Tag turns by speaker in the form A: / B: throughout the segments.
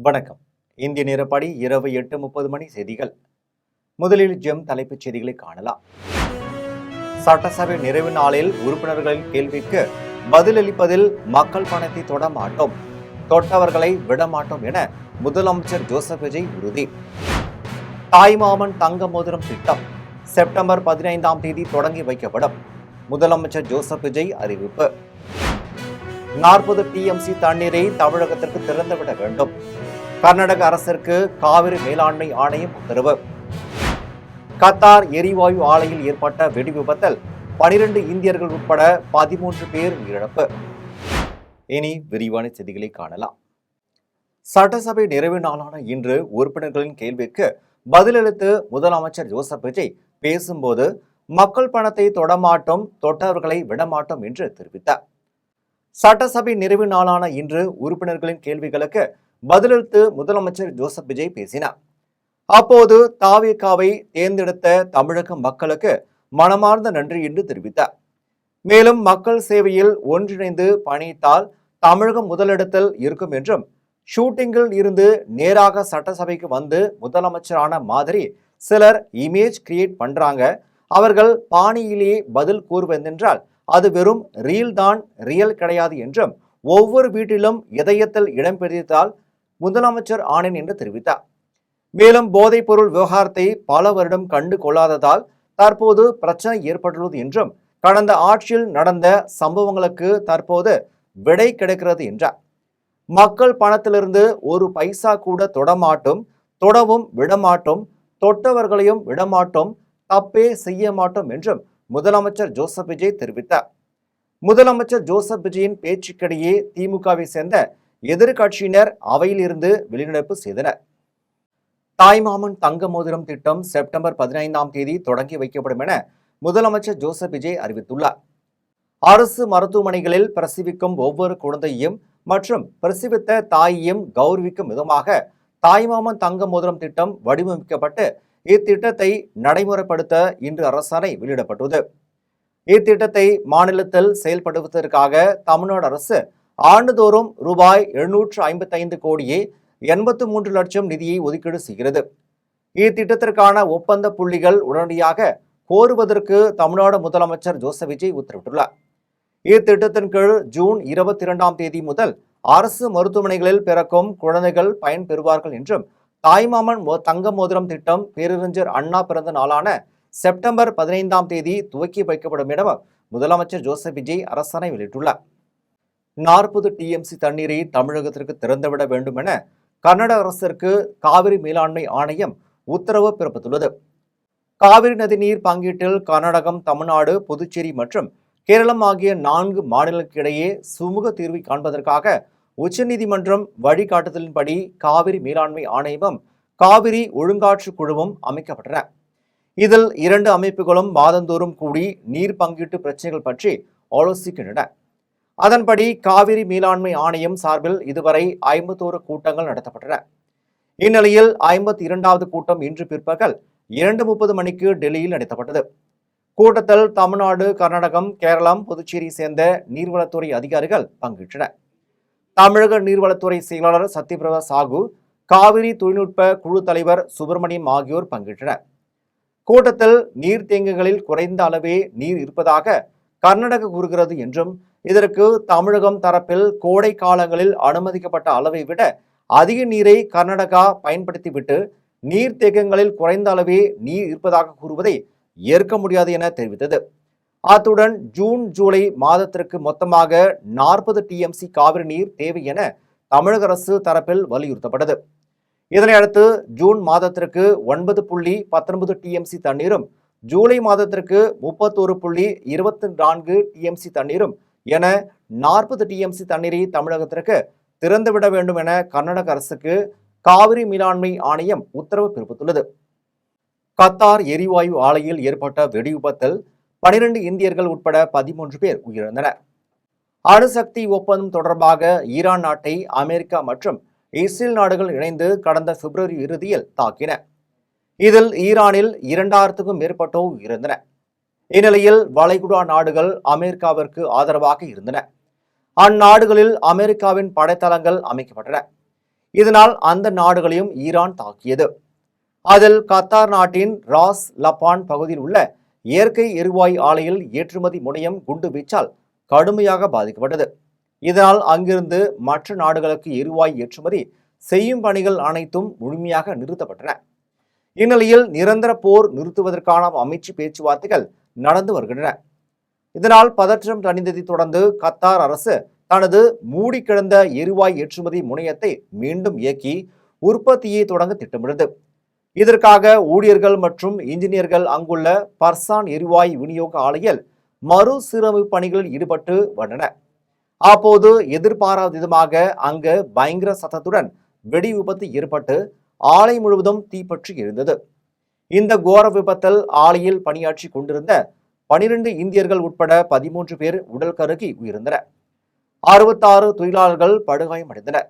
A: வணக்கம். இந்திய நேரப்படி இரவு 8:30 மணி செய்திகள். முதலில் ஜெம் தலைப்புச் செய்திகளை காணலாம். சட்டசபை நிறைவு நாளில் உறுப்பினர்களின் கேள்விக்கு பதிலளிப்பதில் மக்கள் பணத்தை தொட மாட்டோம், தொட்டவர்களை விடமாட்டோம் என முதலமைச்சர் ஜோசப் விஜய் உறுதி. தாய்மாமன் தங்க மோதிரம் திட்டம் செப்டம்பர் 15ஆம் தேதி தொடங்கி வைக்கப்படும். முதலமைச்சர் ஜோசப் விஜய் அறிவிப்பு. 40 டிஎம்சி தண்ணீரை தமிழகத்திற்கு திறந்துவிட வேண்டும். கர்நாடக அரசிற்கு காவிரி மேலாண்மை ஆணையம் உத்தரவு. கத்தார் எரிவாயு ஆலையில் ஏற்பட்ட வெடி விபத்தில் 12 இந்தியர்கள் உட்பட 13 பேர் உயிரிழப்பு. இனி விரிவான செய்திகளை காணலாம். சட்டசபை நிறைவு நாளான இன்று உறுப்பினர்களின் கேள்விக்கு பதிலளித்து முதலமைச்சர் ஜோசப் விஜய் பேசும்போது மக்கள் பணத்தை தொடமாட்டோம், தொட்டவர்களை விடமாட்டோம் என்று தெரிவித்தார். சட்டசபை நிறைவு நாளான இன்று உறுப்பினர்களின் கேள்விகளுக்கு பதிலளித்து முதலமைச்சர் ஜோசப் விஜய் பேசினார். அப்போது தாவேகாவை தேர்ந்தெடுத்த தமிழக மக்களுக்கு மனமார்ந்த நன்றி என்று தெரிவித்தார். மேலும் மக்கள் சேவையில் ஒன்றிணைந்து பணித்தால் தமிழகம் முதலிடத்தில் இருக்கும் என்றும், ஷூட்டிங்கில் இருந்து நேராக சட்டசபைக்கு வந்து முதலமைச்சரான மாதிரி சிலர் இமேஜ் கிரியேட் பண்றாங்க, அவர்கள் பாணியிலேயே பதில் கூறுவதென்றால் அது வெறும் ரீல் தான், ரியல் கிடையாது என்றும், ஒவ்வொரு வீட்டிலும் இதயத்தில் இடம் பிடித்தால் முதலமைச்சர் ஆனேன் என்று தெரிவித்தார். மேலும் போதைப் பொருள் விவகாரத்தை பல வருடம் கண்டு கொள்ளாததால் தற்போது பிரச்சனை ஏற்பட்டுள்ளது என்றும், கடந்த ஆட்சியில் நடந்த சம்பவங்களுக்கு தற்போது விடை கிடைக்கிறது என்றார். மக்கள் பணத்திலிருந்து ஒரு பைசா கூட தொடமாட்டோம், தொடவும் விடமாட்டோம், தொட்டவர்களையும் விடமாட்டோம், தப்பே செய்ய மாட்டோம் என்றும் முதலமைச்சர் ஜோசப் விஜய் தெரிவித்தார். முதலமைச்சர் ஜோசப் விஜயின் பேச்சுக்கிடையே திமுகவை சேர்ந்த எதிர்கட்சியினர் அவையில் இருந்து வெளிநடப்பு செய்தனர். தாய்மாமன் தங்க மோதிரம் திட்டம் செப்டம்பர் 15ஆம் தேதி தொடங்கி வைக்கப்படும் என முதலமைச்சர் ஜோசப் விஜய் அறிவித்துள்ளார். அரசு மருத்துவமனைகளில் பிரசவிக்கும் ஒவ்வொரு குழந்தையையும் மற்றும் பிரசவித்த தாயையும் கௌரவிக்கும் விதமாக தாய்மாமன் தங்க மோதிரம் திட்டம் வடிவமைக்கப்பட்டு இத்திட்டத்தை நடைமுறைப்படுத்த இன்று அரசாணை வெளியிடப்பட்டது. இத்திட்டத்தை மாநிலத்தில் செயல்படுத்துவதற்காக தமிழ்நாடு அரசு ஆண்டுதோறும் ரூபாய் 755 கோடியே 83 லட்சம் நிதியை ஒதுக்கீடு செய்கிறது. இத்திட்டத்திற்கான ஒப்பந்த புள்ளிகள் உடனடியாக கோருவதற்கு தமிழ்நாடு முதலமைச்சர் ஜோசப் விஜய் உத்தரவிட்டுள்ளார். இத்திட்டத்தின் கீழ் ஜூன் 22ஆம் தேதி முதல் அரசு மருத்துவமனைகளில் பிறக்கும் குழந்தைகள் பயன்பெறுவார்கள் என்றும், தாய்மாமன் தங்க மோதிரம் திட்டம் பேரறிஞர் அண்ணா பிறந்த நாளான செப்டம்பர் 15ஆம் தேதி துவக்கி வைக்கப்படும் என முதலமைச்சர் ஜோசப் விஜய் அரசாணை வெளியிட்டுள்ளார். 40 டிஎம்சி தண்ணீரை தமிழகத்திற்கு திறந்துவிட வேண்டும் என கர்நாடக அரசிற்கு காவிரி மேலாண்மை ஆணையம் உத்தரவு பிறப்பித்துள்ளது. காவிரி நதிநீர் பங்கீட்டில் கர்நாடகம், தமிழ்நாடு, புதுச்சேரி மற்றும் கேரளம் ஆகிய 4 மாநிலங்களுக்கிடையே சுமூக தீர்வை காண்பதற்காக உச்சநீதிமன்றம் வழிகாட்டுதலின்படி காவிரி மேலாண்மை ஆணையமும் காவிரி ஒழுங்காற்று குழுவும் அமைக்கப்பட்டன. இதில் 2 அமைப்புகளும் மாதந்தோறும் கூடி நீர் பங்கீட்டு பிரச்சனைகள் பற்றி ஆலோசிக்கின்றன. அதன்படி காவிரி மேலாண்மை ஆணையம் சார்பில் இதுவரை 51 கூட்டங்கள் நடத்தப்பட்டன. இந்நிலையில் 52வது கூட்டம் இன்று பிற்பகல் 2:30 மணிக்கு டெல்லியில் நடத்தப்பட்டது. கூட்டத்தில் தமிழ்நாடு, கர்நாடகம், கேரளம், புதுச்சேரி சேர்ந்த நீர்வளத்துறை அதிகாரிகள் பங்கேற்றனர். தமிழக நீர்வளத்துறை செயலாளர் சத்யபிரதா சாகு, காவிரி தொழில்நுட்ப குழு தலைவர் சுப்பிரமணியம் ஆகியோர் பங்கேற்றனர். கூட்டத்தில் நீர்த்தேக்கங்களில் குறைந்த அளவே நீர் இருப்பதாக கர்நாடகா கூறுகிறது என்றும், இதற்கு தமிழகம் தரப்பில் கோடை காலங்களில் அனுமதிக்கப்பட்ட அளவை விட அதிக நீரை கர்நாடகா பயன்படுத்திவிட்டு நீர்த்தேக்கங்களில் குறைந்த அளவே நீர் இருப்பதாக கூறுவதை ஏற்க முடியாது என தெரிவித்தது. அத்துடன் ஜூன், ஜூலை மாதத்திற்கு மொத்தமாக 40 டிஎம்சி காவிரி நீர் தேவை என தமிழக அரசு தரப்பில் வலியுறுத்தப்பட்டது. இதனையடுத்து ஜூன் மாதத்திற்கு 9.19 டிஎம்சி தண்ணீரும், ஜூலை மாதத்திற்கு 31.24 டிஎம்சி தண்ணீரும் என 40 டிஎம்சி தண்ணீரை தமிழகத்திற்கு திறந்துவிட வேண்டும் என கர்நாடக அரசுக்கு காவிரி மேலாண்மை ஆணையம் உத்தரவு பிறப்பித்துள்ளது. கத்தார் எரிவாயு ஆலையில் ஏற்பட்ட வெடி விபத்தில் 12 இந்தியர்கள் உட்பட 13 பேர் உயிரிழந்தனர். அணுசக்தி ஒப்பந்தம் தொடர்பாக ஈரான் நாட்டை அமெரிக்கா மற்றும் இஸ்ரேல் நாடுகள் இணைந்து கடந்த பிப்ரவரி இறுதியில் தாக்கின. இதில் ஈரானில் 2000க்கும் மேற்பட்டோர் உயிரிழந்தனர். இந்நிலையில் வளைகுடா நாடுகள் அமெரிக்காவிற்கு ஆதரவாக இருந்தன. அந்நாடுகளில் அமெரிக்காவின் படைத்தளங்கள் அமைக்கப்பட்டன. இதனால் அந்த நாடுகளையும் ஈரான் தாக்கியது. அதில் கத்தார் நாட்டின் ராஸ் லப்பான் பகுதியில் உள்ள இயற்கை எரிவாயு ஆலையில் ஏற்றுமதி முனையம் குண்டு வீச்சால் கடுமையாக பாதிக்கப்பட்டது. இதனால் அங்கிருந்து மற்ற நாடுகளுக்கு எரிவாயு ஏற்றுமதி செய்யும் பணிகள் அனைத்தும் முழுமையாக நிறுத்தப்பட்டன. இந்நிலையில் நிரந்தர போர் நிறுத்துவதற்கான அமைச்சு பேச்சுவார்த்தைகள் நடந்து வருகின்றன. இதனால் பதற்றம் தணிந்ததை தொடர்ந்து கத்தார் அரசு தனது மூடி கிடந்த எரிவாயு ஏற்றுமதி முனையத்தை மீண்டும் இயக்கி உற்பத்தியை தொடங்க திட்டமிட்டது. இதற்காக ஊழியர்கள் மற்றும் இன்ஜினியர்கள் அங்குள்ள பர்சான் எரிவாயு விநியோக ஆலையில் மறுசீரமைப்பு பணிகளில் ஈடுபட்டு வந்தனர். அப்போது எதிர்பாராத விதமாக அங்கு பயங்கர சத்தத்துடன் வெடி விபத்து ஏற்பட்டு ஆலை முழுவதும் தீப்பற்றி எரிந்தது. இந்த கோர விபத்தில் ஆலையில் பணியாற்றி கொண்டிருந்த 12 இந்தியர்கள் உட்பட 13 பேர் உடல் கருகி உயிரிழந்தனர். 66 தொழிலாளர்கள் படுகாயமடைந்தனர்.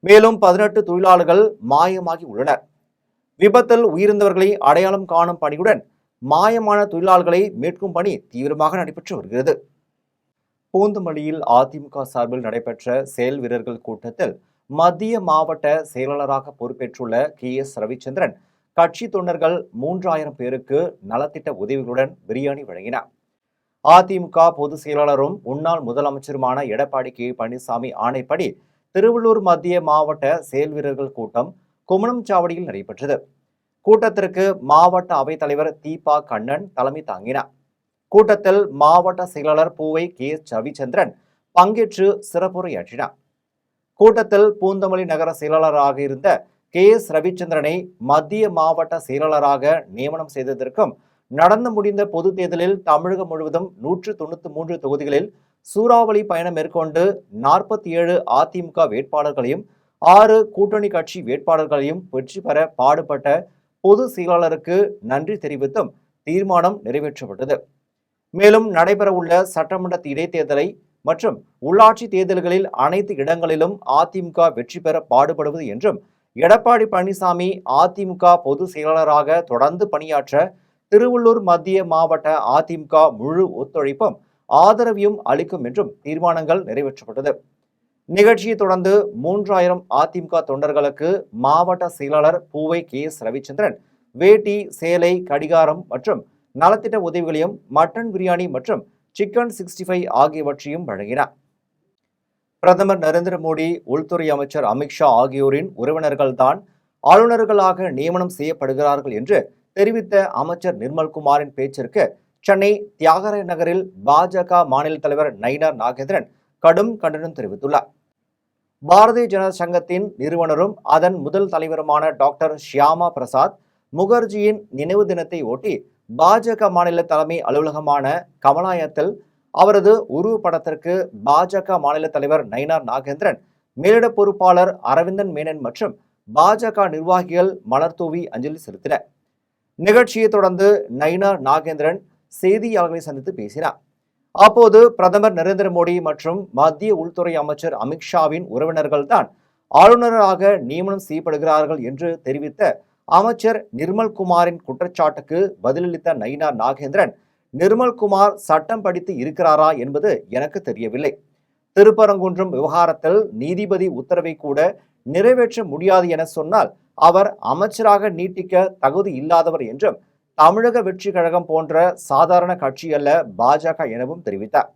A: மேலும் 18 தொழிலாளர்கள் மாயமாகி உள்ளனர். விபத்தில் உயிரிழந்தவர்களை அடையாளம் காணும் பணியுடன் மாயமான தொழிலாளர்களை மீட்கும் பணி தீவிரமாக நடைபெற்று வருகிறது. பூந்தமல்லியில் அதிமுக சார்பில் நடைபெற்ற செயல் வீரர்கள் கூட்டத்தில் மத்திய மாவட்ட செயலாளராக பொறுப்பேற்றுள்ள KS ரவிச்சந்திரன் கட்சி தொண்டர்கள் 3000 பேருக்கு நலத்திட்ட உதவிகளுடன் பிரியாணி வழங்கினார். அதிமுக பொதுச் செயலாளரும் முன்னாள் முதலமைச்சருமான எடப்பாடி K பழனிசாமி ஆணைப்படி திருவள்ளூர் மத்திய மாவட்ட செயல் வீரர்கள் கூட்டம் குமணம்சாவடியில் நடைபெற்றது. கூட்டத்திற்கு மாவட்ட அவைத்தலைவர் தீபா கண்ணன் தலைமை தாங்கினார். கூட்டத்தில் மாவட்ட செயலாளர் பூவை KS ரவிச்சந்திரன் பங்கேற்று சிறப்புரையாற்றினார். கூட்டத்தில் பூந்தமல்லி நகர செயலாளராக இருந்த KS ரவிச்சந்திரனை மத்திய மாவட்ட செயலாளராக நியமனம் செய்ததற்கும் நடந்து முடிந்த பொது தேர்தலில் தமிழகம் முழுவதும் 193 தொகுதிகளில் சூறாவளி பயணம் மேற்கொண்டு 47 அதிமுக வேட்பாளர்களையும் 6 கூட்டணி கட்சி வேட்பாளர்களையும் வெற்றி பெற பாடுபட்ட பொதுச் செயலாளருக்கு நன்றி தெரிவித்தும் தீர்மானம் நிறைவேற்றப்பட்டது. மேலும் நடைபெறவுள்ள சட்டமன்ற இடைத்தேர்தலை மற்றும் உள்ளாட்சி தேர்தல்களில் அனைத்து இடங்களிலும் அதிமுக வெற்றி பெற பாடுபடுவது என்றும் எடப்பாடி பழனிசாமி அதிமுக பொதுச் செயலாளராக தொடர்ந்து பணியாற்ற திருவள்ளூர் மத்திய மாவட்ட அதிமுக முழு ஒத்துழைப்பும் ஆதரவையும் அளிக்கும் என்றும் தீர்மானங்கள் நிறைவேற்றப்பட்டது. நிகழ்ச்சியை தொடர்ந்து 3000 அதிமுக தொண்டர்களுக்கு மாவட்ட செயலாளர் பூவை KS ரவிச்சந்திரன் வேட்டி, சேலை, கடிகாரம் மற்றும் நலத்திட்ட உதவிகளையும் மட்டன் பிரியாணி மற்றும் சிக்கன் 65 ஆகியவற்றையும் வழங்கினார். பிரதமர் நரேந்திர மோடி, உள்துறை அமைச்சர் அமித்ஷா ஆகியோரின் உறவினர்கள்தான் ஆளுநர்களாக நியமனம் செய்யப்படுகிறார்கள் என்று தெரிவித்த அமைச்சர் நிர்மல்குமாரின் பேச்சிற்கு சென்னை தியாகராய நகரில் பாஜக மாநில தலைவர் நயினார் நாகேந்திரன் கடும் கண்டனம் தெரிவித்துள்ளார். பாரதிய ஜனதா சங்கத்தின் நிறுவனரும் அதன் முதல் தலைவருமான டாக்டர் ஷியாமா பிரசாத் முகர்ஜியின் நினைவு தினத்தை ஒட்டி பாஜக மாநில தலைமை அலுவலகமான கமலாயத்தில் அவரது உருவப்படத்திற்கு பாஜக மாநில தலைவர் நயினார் நாகேந்திரன், மேலிட பொறுப்பாளர் அரவிந்தன் மேனன் மற்றும் பாஜக நிர்வாகிகள் மலர்தூவி அஞ்சலி செலுத்தினர். நிகழ்ச்சியை தொடர்ந்து நயினார் நாகேந்திரன் செய்தியாளர்களை சந்தித்து பேசினார். அப்போது பிரதமர் நரேந்திர மோடி மற்றும் மத்திய உள்துறை அமைச்சர் அமித்ஷாவின் உறவினர்கள் தான் ஆளுநராக நியமனம் செய்யப்படுகிறார்கள் என்று தெரிவித்த அமைச்சர் நிர்மல்குமாரின் குற்றச்சாட்டுக்கு பதிலளித்த நயினார் நாகேந்திரன், நிர்மல்குமார் சட்டம் படித்து இருக்கிறாரா என்பது எனக்கு தெரியவில்லை. திருப்பரங்குன்றம் விவகாரத்தில் நீதிபதி உத்தரவை கூட நிறைவேற்ற முடியாது என சொன்னால் அவர் அமைச்சராக நீட்டிக்க தகுதி இல்லாதவர் என்றும், தமிழக வெற்றி கழகம் போன்ற சாதாரண கட்சி அல்ல பாஜக எனவும் தெரிவித்தார்.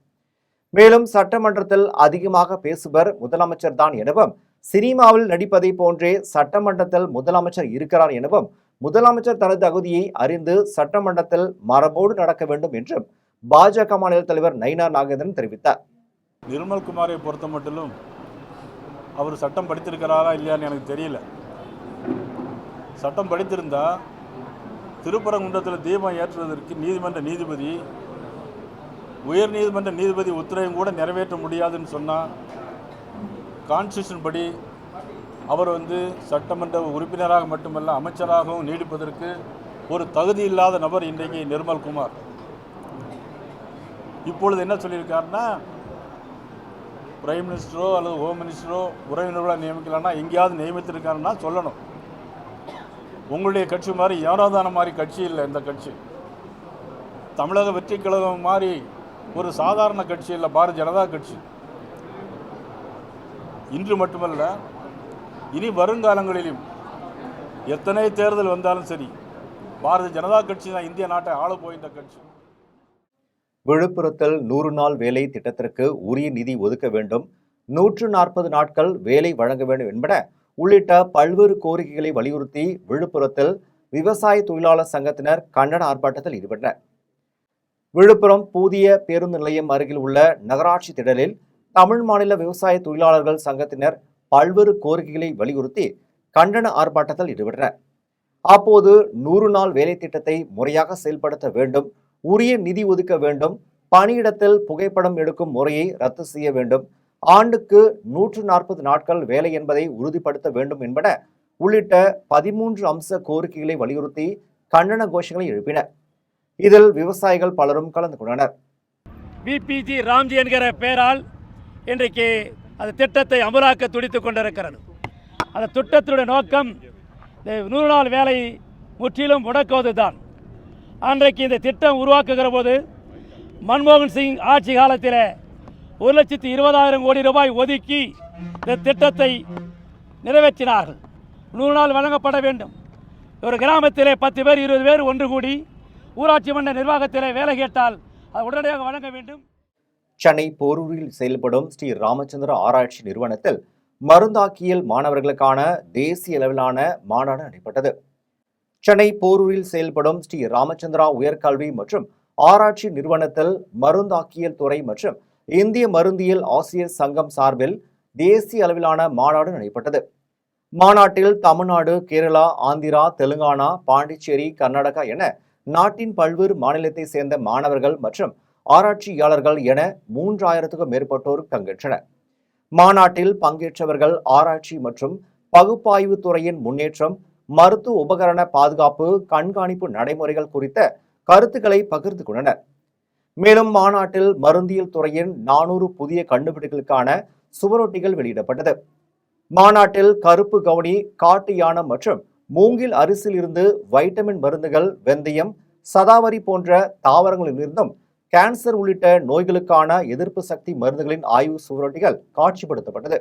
A: மேலும் சட்டமன்றத்தில் அதிகமாக பேசுபவர் முதலமைச்சர் தான் எனவும், சினிமாவில் நடிப்பதை போன்றே சட்டமன்றத்தில் முதலமைச்சர் இருக்கிறார் எனவும், முதலமைச்சர் தனது தகுதியை அறிந்து சட்டமன்றத்தில் மரபோடு நடக்க வேண்டும் என்றும் பாஜக மாநில தலைவர் நயினார் நாகேந்திரன் தெரிவித்தார்.
B: நிர்மல்குமாரை பொறுத்த மட்டிலும் அவர் சட்டம் படித்திருக்கிறாரா இல்லையான்னு எனக்கு தெரியல. சட்டம் படித்திருந்தா திருப்பரங்குன்றத்தில் தீபம் ஏற்றுவதற்கு நீதிமன்ற நீதிபதி, உயர் நீதிமன்ற நீதிபதி உத்தரவையும் கூட நிறைவேற்ற முடியாதுன்னு சொன்னால், கான்ஸ்டியூஷன் படி அவர் சட்டமன்ற உறுப்பினராக மட்டுமல்ல அமைச்சராகவும் நீடிப்பதற்கு ஒரு தகுதி இல்லாத நபர் இன்றைக்கு நிர்மல்குமார். இப்பொழுது என்ன சொல்லியிருக்காருன்னா, பிரைம் மினிஸ்டரோ அல்லது ஹோம் மினிஸ்டரோ உறவினர்களோ நியமிக்கலான்னா எங்கேயாவது நியமித்திருக்காருன்னா சொல்லணும். உங்களுடைய கட்சி மாதிரி ஏனோதான மாதிரி கட்சி இல்லை. இந்த கட்சி தமிழக வெற்றி கழகம் மாதிரி ஒரு சாதாரண கட்சி இல்லை, பாரதிய ஜனதா கட்சி. இன்று மட்டுமல்ல, இனி வருங்காலங்களிலும் எத்தனை தேர்தல் வந்தாலும் சரி, பாரதிய ஜனதா கட்சி தான் இந்திய நாட்டை ஆள போகின்ற கட்சி.
A: விழுப்புரத்தில் 100 நாள் வேலை திட்டத்திற்கு உரிய நிதி ஒதுக்க வேண்டும், 140 நாட்கள் வேலை வழங்க வேண்டும் என்பன உள்ளிட்ட பல்வேறு கோரிக்கைகளை வலியுறுத்தி விழுப்புரத்தில் விவசாய தொழிலாளர் சங்கத்தினர் கண்டன ஆர்ப்பாட்டத்தில் ஈடுபட்டனர். விழுப்புரம் புதிய பேருந்து நிலையம் அருகில் உள்ள நகராட்சி திடலில் தமிழ் மாநில விவசாய தொழிலாளர்கள் சங்கத்தினர் பல்வேறு கோரிக்கைகளை வலியுறுத்தி கண்டன ஆர்ப்பாட்டத்தில் ஈடுபட்டனர். அப்போது 100 நாள் வேலை திட்டத்தை முறையாக செயல்படுத்த வேண்டும், உரிய நிதி ஒதுக்க வேண்டும், பணியிடத்தில் புகைப்படம் எடுக்கும் முறையை ரத்து செய்ய வேண்டும், ஆண்டுக்கு 140 நாட்கள் வேலை என்பதை உறுதிப்படுத்த வேண்டும் என்பன உள்ளிட்ட 13 அம்ச கோரிக்கைகளை வலியுறுத்தி கண்டன கோஷங்களை எழுப்பினர். இதில் விவசாயிகள் பலரும் கலந்து கொண்டனர்.
C: பிபிஜி ராம்ஜி என்கிற பெயரால் இன்றைக்கு அந்த திட்டத்தை அமலாக்க துடித்துக் கொண்டிருக்கிறது. அந்த திட்டத்தினுடைய நோக்கம் 100 நாள் வேலை முற்றிலும் முடக்குவதுதான். அன்றைக்கு இந்த திட்டம் உருவாக்குகிற போது மன்மோகன் சிங் ஆட்சி காலத்தில் 1,20,000 கோடி ரூபாய் ஒதுக்கி இந்த திட்டத்தை நிறைவேற்றினார்கள். 100 நாள் வழங்கப்பட வேண்டும். ஒரு கிராமத்திலே 10 பேர் 20 பேர் ஒன்று கூடி ஊராட்சி மன்ற நிர்வாகத்திலே வேலை கேட்டால் அது உடனடியாக வழங்க வேண்டும்.
A: சென்னை போரூரில் செயல்படும் ஸ்ரீ ராமச்சந்திர ஆராய்ச்சி நிறுவனத்தில் மருந்தாக்கியல் மாணவர்களுக்கான தேசிய அளவிலான மாநாடு நடைபெற்றது. சென்னை போரூரில் செயல்படும் ஸ்ரீ ராமச்சந்திரா உயர்கல்வி மற்றும் ஆராய்ச்சி நிறுவனத்தில் மருந்தாக்கியல் துறை மற்றும் இந்திய மருந்தியல் ஆசிரியர் சங்கம் சார்பில் தேசிய அளவிலான மாநாடு நடைபெற்றது. மாநாட்டில் தமிழ்நாடு, கேரளா, ஆந்திரா, தெலுங்கானா, பாண்டிச்சேரி, கர்நாடகா என நாட்டின் பல்வேறு மாநிலத்தை சேர்ந்த மாணவர்கள் மற்றும் ஆராய்ச்சியாளர்கள் என 3000க்கும் மேற்பட்டோர் பங்கேற்றனர். மாநாட்டில் பங்கேற்றவர்கள் ஆராய்ச்சி மற்றும் பகுப்பாய்வு துறையின் முன்னேற்றம், மருத்துவ உபகரண பாதுகாப்பு, கண்காணிப்பு நடைமுறைகள் குறித்த கருத்துக்களை பகிர்ந்து கொண்டனர். மேலும் மாநாட்டில் மருந்தியல் துறையின் 400 புதிய கண்டுபிடிப்புகளுக்கான சுவரொட்டிகள் வெளியிடப்பட்டது. மாநாட்டில் கருப்பு கவுனி, காட்டு யானம் மற்றும் மூங்கில் அரிசியில் இருந்து வைட்டமின் மருந்துகள், வெந்தயம், சதாவரி போன்ற தாவரங்களிலிருந்தும் கேன்சர் உள்ளிட்ட நோய்களுக்கான எதிர்ப்பு சக்தி மருந்துகளின் ஆய்வு சுவரொட்டிகள் காட்சிப்படுத்தப்பட்டது.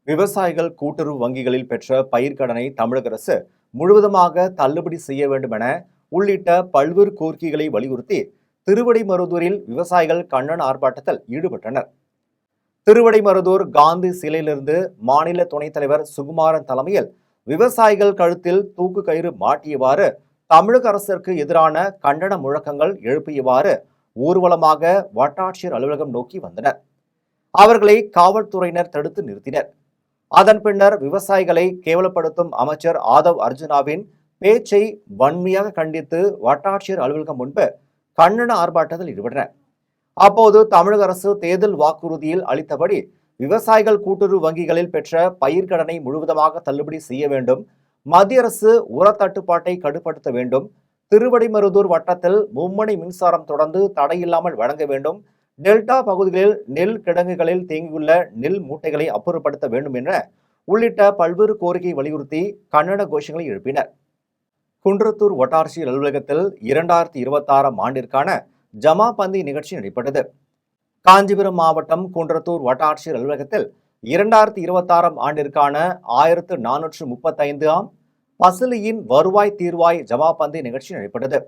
A: விவசாயிகள் கூட்டுறவு வங்கிகளில் பெற்ற பயிர்க்கடனை தமிழக அரசு முழுவதுமாக தள்ளுபடி செய்ய வேண்டும் என உள்ளிட்ட பல்வேறு கோரிக்கைகளை வலியுறுத்தி திருவிடைமருதூரில் விவசாயிகள் கண்டன ஆர்ப்பாட்டத்தில் ஈடுபட்டனர். திருவிடைமருதூர் காந்தி சிலையிலிருந்து மாநில துணைத் தலைவர் சுகுமாரன் தலைமையில் விவசாயிகள் கழுத்தில் தூக்கு கயிறு மாட்டியவாறு தமிழக அரசிற்கு எதிரான கண்டன முழக்கங்கள் எழுப்பியவாறு ஊர்வலமாக வட்டாட்சியர் அலுவலகம் நோக்கி வந்தனர். அவர்களை காவல்துறையினர் தடுத்து நிறுத்தினர். அதன் பின்னர் விவசாயிகளை கேவலப்படுத்தும் அமைச்சர் ஆதவ் அர்ஜுனாவின் பேச்சை வன்மையாக கண்டித்து வட்டாட்சியர் அலுவலகம் முன்பு கண்டன ஆர்ப்பாட்டத்தில் ஈடுபட்டனர். அப்போது தமிழக அரசு தேர்தல் வாக்குறுதியில் அளித்தபடி விவசாயிகள் கூட்டுறவு வங்கிகளில் பெற்ற பயிர்க்கடனை முழுவதுமாக தள்ளுபடி செய்ய வேண்டும், மத்திய அரசு உர தட்டுப்பாட்டை கட்டுப்படுத்த வேண்டும், திருவிடைமருதூர் வட்டத்தில் மும்முனை மின்சாரம் தொடர்ந்து தடையில்லாமல் வழங்க வேண்டும், டெல்டா பகுதிகளில் நெல் கிடங்குகளில் தேங்கியுள்ள நெல் மூட்டைகளை அப்புறப்படுத்த வேண்டும் என உள்ளிட்ட பல்வேறு கோரிக்கை வலியுறுத்தி கண்டன கோஷங்களை எழுப்பினர். குன்றத்தூர் வட்டாட்சியர் அலுவலகத்தில் 2026 ஆண்டிற்கான ஜமாபந்தி நிகழ்ச்சி நடைபெற்றது. காஞ்சிபுரம் மாவட்டம் குன்றத்தூர் வட்டாட்சியர் அலுவலகத்தில் 2026 ஆண்டிற்கான 1435ஆம் பசுலியின் வருவாய் தீர்வாய் ஜமாபந்தி நிகழ்ச்சி நடைபெற்றது.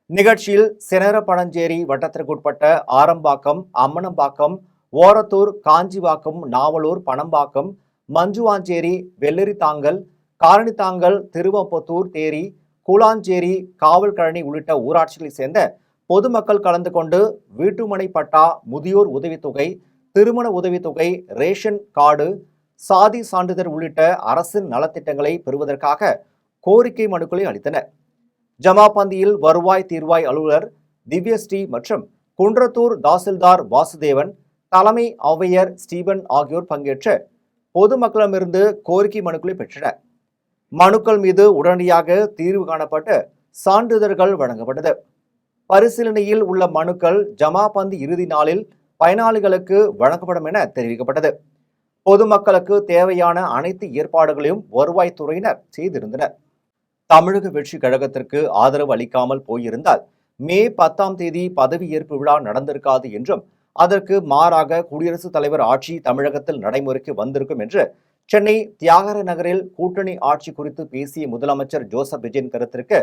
A: நிகழ்ச்சியில் செனரப்பணஞ்சேரி வட்டத்திற்குட்பட்ட ஆரம்பாக்கம், அம்மனம்பாக்கம், ஓரத்தூர், காஞ்சிவாக்கம், நாவலூர், பணம்பாக்கம், மஞ்சுவாஞ்சேரி, வெள்ளரித்தாங்கல், காரணித்தாங்கல், திருவம்பத்தூர், தேரி, கூலாஞ்சேரி, காவல்கழனி உள்ளிட்ட ஊராட்சிகளைச் சேர்ந்த பொதுமக்கள் கலந்து கொண்டு வீட்டுமனை பட்டா, முதியோர் உதவித்தொகை, திருமண உதவித்தொகை, ரேஷன் கார்டு, சாதி சான்றிதழ் உள்ளிட்ட அரசின் நலத்திட்டங்களை பெறுவதற்காக கோரிக்கை மனுக்களை அளித்தனர். ஜமாபந்தியில் வருவாய் தீர்வாய் அலுவலர் திவ்யஸ்ரீ மற்றும் குன்றத்தூர் தாசில்தார் வாசுதேவன், தலைமை ஔவையர் ஸ்டீபன் ஆகியோர் பங்கேற்று பொதுமக்களிடமிருந்து கோரிக்கை மனுக்களை பெற்றனர். மனுக்கள் மீது உடனடியாக தீர்வு காணப்பட்டு சான்றிதழ்கள் வழங்கப்பட்டது. பரிசீலனையில் உள்ள மனுக்கள் ஜமாபந்தி இறுதி நாளில் பயனாளிகளுக்கு வழங்கப்படும் என தெரிவிக்கப்பட்டது. பொதுமக்களுக்கு தேவையான அனைத்து ஏற்பாடுகளையும் வருவாய்த்துறையினர் செய்திருந்தனர். தமிழக வெற்றி கழகத்திற்கு ஆதரவு அளிக்காமல் போயிருந்தால் மே 10ஆம் தேதி பதவியேற்பு விழா நடந்திருக்காது என்றும், அதற்கு மாறாக குடியரசுத் தலைவர் ஆட்சி தமிழகத்தில் நடைமுறைக்கு வந்திருக்கும் என்று சென்னை தியாகராய நகரில் கூட்டணி ஆட்சி குறித்து பேசிய முதலமைச்சர் ஜோசப் விஜயின் கருத்திற்கு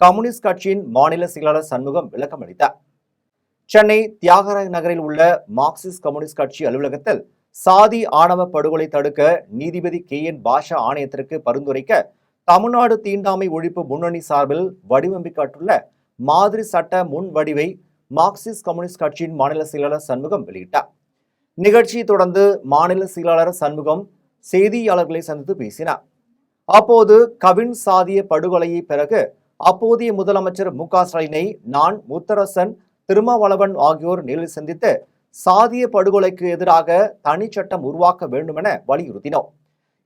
A: கம்யூனிஸ்ட் கட்சியின் மாநில செயலாளர் சண்முகம் விளக்கம் அளித்தார். சென்னை தியாகராய நகரில் உள்ள மார்க்சிஸ்ட் கம்யூனிஸ்ட் கட்சி அலுவலகத்தில் சாதி ஆணவ படுகொலை தடுக்க நீதிபதி KN பாஷா ஆணையத்திற்கு பரிந்துரைக்க தமிழ்நாடு தீண்டாமை ஒழிப்பு முன்னணி சார்பில் வடிவமைக்கப்பட்டுள்ள மாதிரி சட்ட முன் வடிவை மார்க்சிஸ்ட் கம்யூனிஸ்ட் கட்சியின் மாநில செயலாளர் சண்முகம் வெளியிட்டார். நிகழ்ச்சியை தொடர்ந்து மாநில செயலாளர் சண்முகம் செய்தியாளர்களை சந்தித்து பேசினார். அப்போது கவின் சாதிய படுகொலையை பிறகு அப்போதைய முதலமைச்சர் மு.க.ஸ்டாலினை நான், முத்தரசன், திருமாவளவன் ஆகியோர் நேரில் சந்தித்து சாதிய படுகொலைக்கு எதிராக தனி சட்டம் உருவாக்க வேண்டுமென வலியுறுத்தினோம்